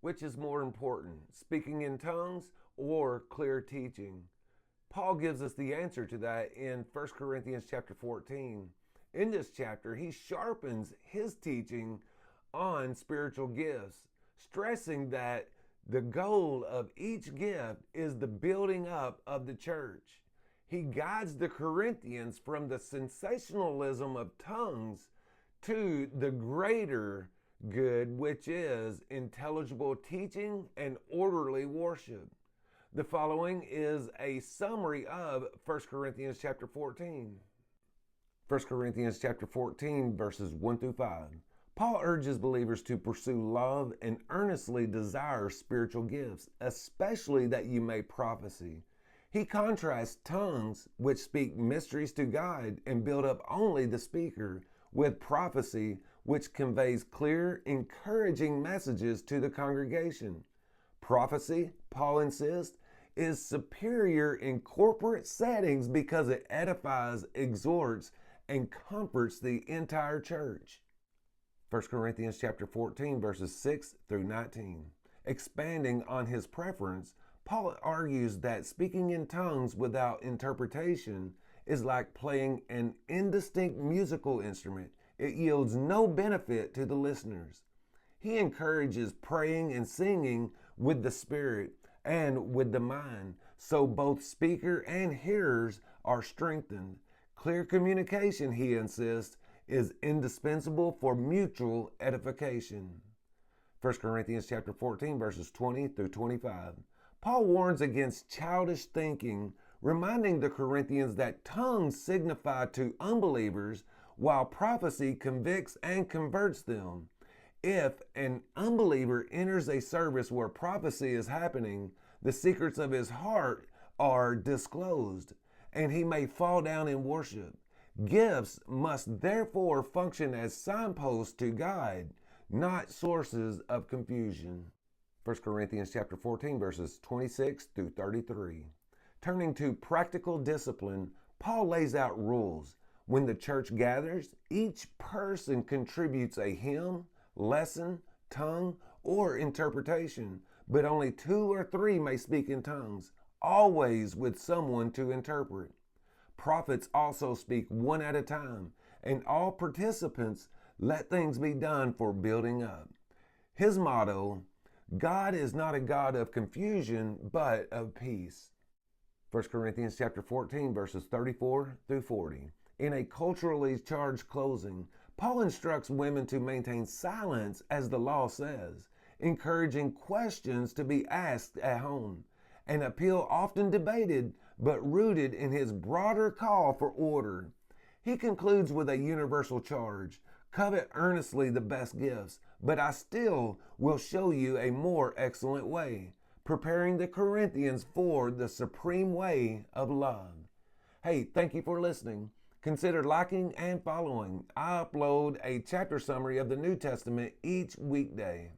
Which is more important, speaking in tongues or clear teaching? Paul gives us the answer to that in 1 Corinthians chapter 14. In this chapter, he sharpens his teaching on spiritual gifts, stressing that the goal of each gift is the building up of the church. He guides the Corinthians from the sensationalism of tongues to the greater good, which is intelligible teaching and orderly worship. The following is a summary of 1 Corinthians chapter 14. 1 Corinthians chapter 14, verses 1 through 5. Paul urges believers to pursue love and earnestly desire spiritual gifts, especially that you may prophesy. He contrasts tongues, which speak mysteries to God and build up only the speaker, with prophecy, which conveys clear, encouraging messages to the congregation. Prophecy, Paul insists, is superior in corporate settings because it edifies, exhorts, and comforts the entire church. 1 Corinthians chapter 14, verses 6 through 19. Expanding on his preference, Paul argues that speaking in tongues without interpretation is like playing an indistinct musical instrument. It yields no benefit to the listeners. He encourages praying and singing with the spirit and with the mind, so both speaker and hearers are strengthened. Clear communication, he insists, is indispensable for mutual edification. 1 Corinthians chapter 14, verses 20 through 25. Paul warns against childish thinking, reminding the Corinthians that tongues signify to unbelievers, while prophecy convicts and converts them. If an unbeliever enters a service where prophecy is happening, the secrets of his heart are disclosed, and he may fall down in worship. Gifts must therefore function as signposts to guide, not sources of confusion. 1 Corinthians chapter 14, verses 26 through 33. Turning to practical discipline, Paul lays out rules. When the church gathers, each person contributes a hymn, lesson, tongue, or interpretation, but only 2 or 3 may speak in tongues, always with someone to interpret. Prophets also speak one at a time, and all participants let things be done for building up. His motto, God is not a God of confusion, but of peace. 1 Corinthians chapter 14, verses 34 through 40. In a culturally charged closing, Paul instructs women to maintain silence as the law says, encouraging questions to be asked at home, an appeal often debated but rooted in his broader call for order. He concludes with a universal charge, covet earnestly the best gifts, but I still will show you a more excellent way, preparing the Corinthians for the supreme way of love. Hey, thank you for listening. Consider liking and following. I upload a chapter summary of the New Testament each weekday.